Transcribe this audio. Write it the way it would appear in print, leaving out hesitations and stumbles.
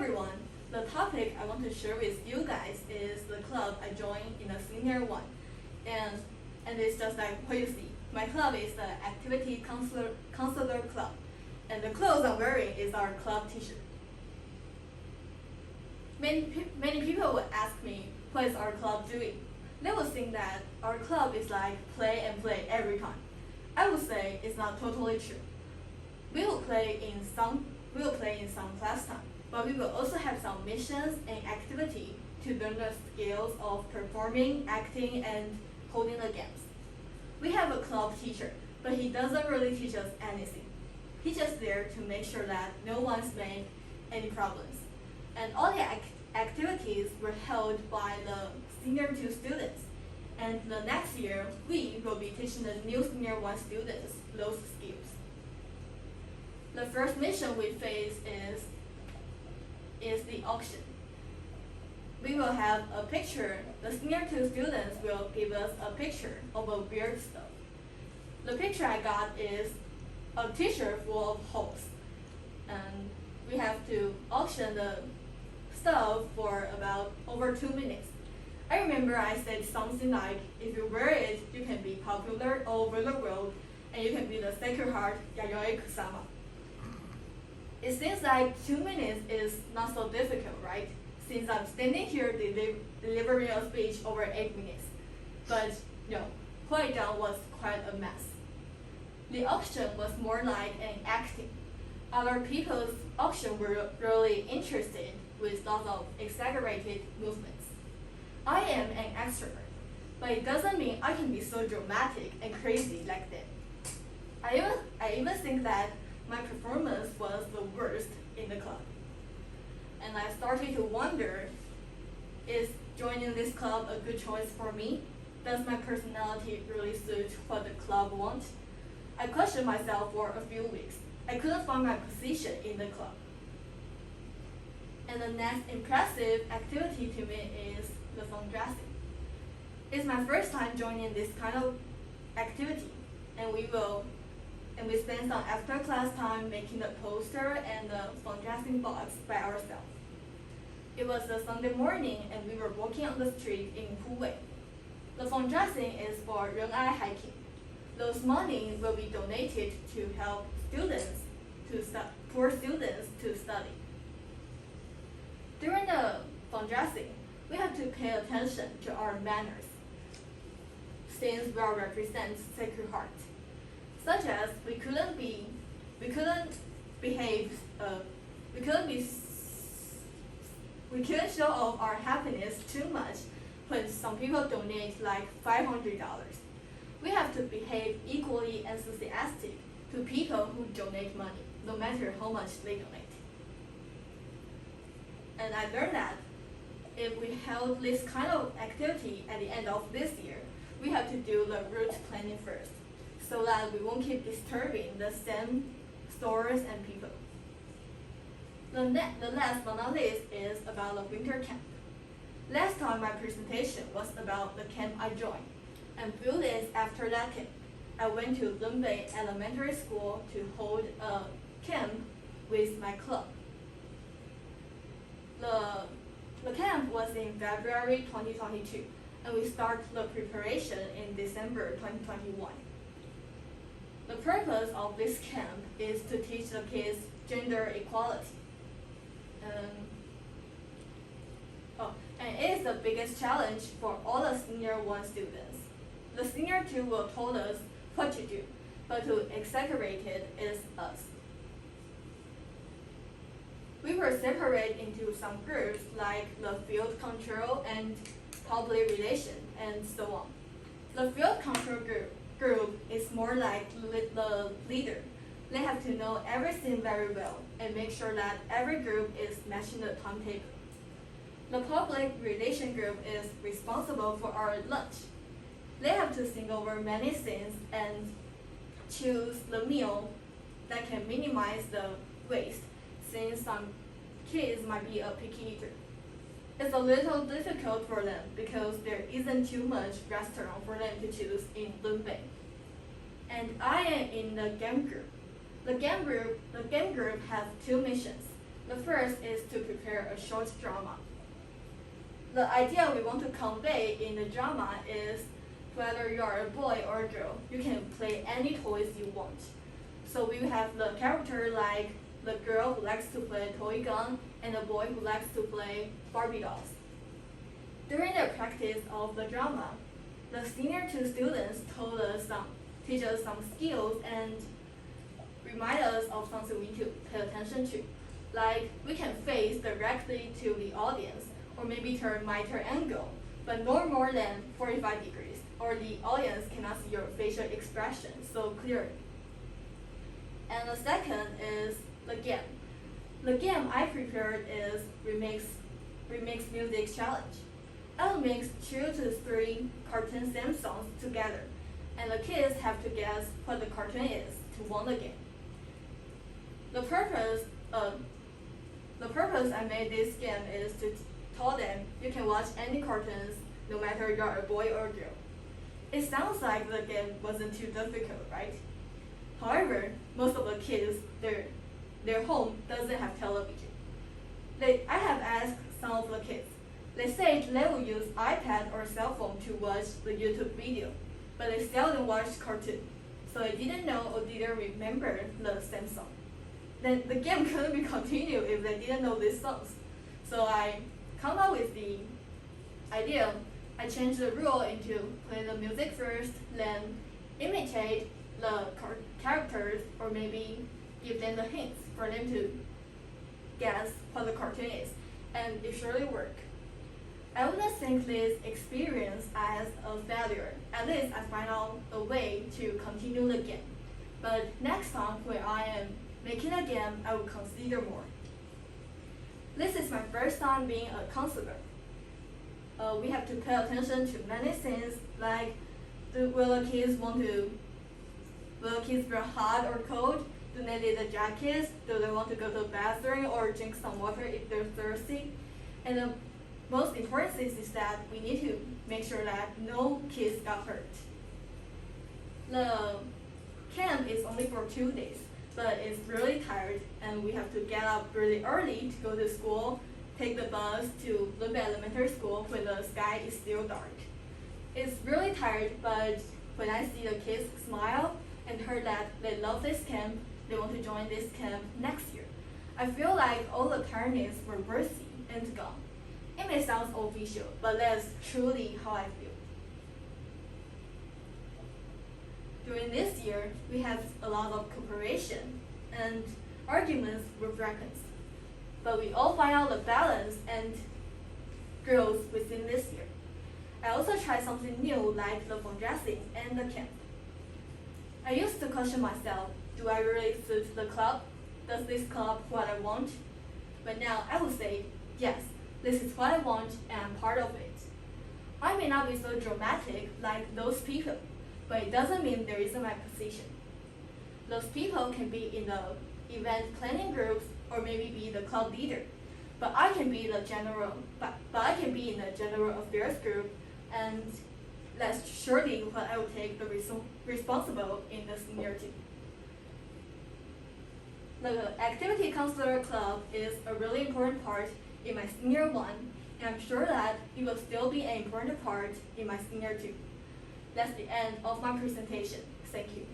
everyone. The topic I want to share with you guys is the club I joined in the senior one. And it's just like what you see. My club is the activity counselor club. And the clothes I'm wearing is our club t-shirt. Many people would ask me, what is our club doing? They would think that our club is like play and play every time. I would say it's not totally true. We will play in some class time, but we will also have some missions and activity to learn the skills of performing, acting, and holding the games. We have a club teacher, but he doesn't really teach us anything. He's just there to make sure that no one's made any problems. And all the activities were held by the senior 2 students. And the next year, we will be teaching the new senior 1 students those skills. The first mission we face is the auction. We will have a picture. The senior 2 students will give us a picture of a weird stuff. The picture I got is a t-shirt full of holes. And we have to auction the stuff for about over 2 minutes. I remember I said something like, if you wear it, you can be popular all over the world, and you can be the Sacred Heart Yayoi Kusama. It seems like 2 minutes is not so difficult, right? Since I'm standing here delivering a speech over 8 minutes. But no, what I done was quite a mess. The auction was more like an acting. Other people's auction were really interested with lots of exaggerated movements. I am an extrovert, but it doesn't mean I can be so dramatic and crazy like them. I even think that my performance was the worst in the club. And I started to wonder, is joining this club a good choice for me? Does my personality really suit what the club wants? I questioned myself for a few weeks. I couldn't find my position in the club. And the next impressive activity to me is the fun dressing. It's my first time joining this kind of activity, and we spent some after class time making the poster and the fun dressing box by ourselves. It was a Sunday morning, and we were walking on the street in Puwei. The fun dressing is for Ren'ai hiking. Those money will be donated to help poor students to study. During the fun dressing, we have to pay attention to our manners, since we represent Sacred Heart. Such as we couldn't show off our happiness too much when some people donate like $500. We have to behave equally enthusiastic to people who donate money, no matter how much they donate. And I learned that if we held this kind of activity at the end of this year, we have to do the route planning first, so that we won't keep disturbing the same stores and people. The last but not least is about the winter camp. Last time my presentation was about the camp I joined, and a few days after that camp, I went to Lunbei Elementary School to hold a camp with my club. The camp was in February 2022, and we started the preparation in December 2021. The purpose of this camp is to teach the kids gender equality. And it is the biggest challenge for all the senior 1 students. The senior 2 will tell us what to do, but to exaggerate it is us. We were separated into some groups like the field control and public relation and so on. The field control group is more like the leader. They have to know everything very well and make sure that every group is matching the timetable. The public relation group is responsible for our lunch. They have to think over many things and choose the meal that can minimize the waste, since some kids might be a picky eater. It's a little difficult for them because there isn't too much restaurant for them to choose in Lunbei. And I am in the game group. The game group has 2 missions. The first is to prepare a short drama. The idea we want to convey in the drama is whether you are a boy or a girl, you can play any toys you want. So we have the character like the girl who likes to play a toy gun and the boy who likes to play Barbie dolls. During the practice of the drama, the senior two students teach us some skills and remind us of something we need to pay attention to. Like we can face directly to the audience or maybe turn my turn angle, but no more than 45 degrees, or the audience cannot see your facial expression so clearly. And the second is the game. The game I prepared is Remix Music Challenge. I will mix 2 to 3 cartoon theme songs together, and the kids have to guess what the cartoon is to win the game. The purpose I made this game is to tell them you can watch any cartoons no matter you're a boy or a girl. It sounds like the game wasn't too difficult, right? However, most of the kids, their home doesn't have television. I have asked some of the kids. They say they will use iPad or cell phone to watch the YouTube video, but they seldom watch cartoon, so they didn't know or didn't remember the theme song. Then the game couldn't be continued if they didn't know these songs. So I come up with the idea. I changed the rule into play the music first, then imitate the characters, or maybe give them the hints for them to guess what the cartoon is, and it surely worked. I wouldn't think this experience as a failure. At least I find out a way to continue the game. But next time when I am making a game, I will consider more. This is my first time being a counselor. We have to pay attention to many things, like will the kids feel hot or cold? Do they need a jacket? Do they want to go to the bathroom or drink some water if they're thirsty? And the most important thing is that we need to make sure that no kids got hurt. The camp is only for 2 days, but it's really tired and we have to get up really early to go to school, take the bus to Lumba Elementary School when the sky is still dark. It's really tired, but when I see the kids smile and heard that they love this camp, they want to join this camp next year, I feel like all the tiredness were worthy and gone. It may sound official, but that's truly how I feel. During this year, we have a lot of cooperation and arguments with records, but we all find out the balance and growth within this year. I also tried something new like the phone dressing and the camp. I used to question myself, do I really suit the club? Does this club what I want? But now I would say, yes, this is what I want and I'm part of it. I may not be so dramatic like those people, but it doesn't mean there isn't my position. Those people can be in the event planning groups or maybe be the club leader, but I can be the general. But I can be in the general affairs group, and that's surely what I will take the responsible in the senior team. The activity counselor club is a really important part in my senior one, and I'm sure that it will still be an important part in my senior two. That's the end of my presentation. Thank you.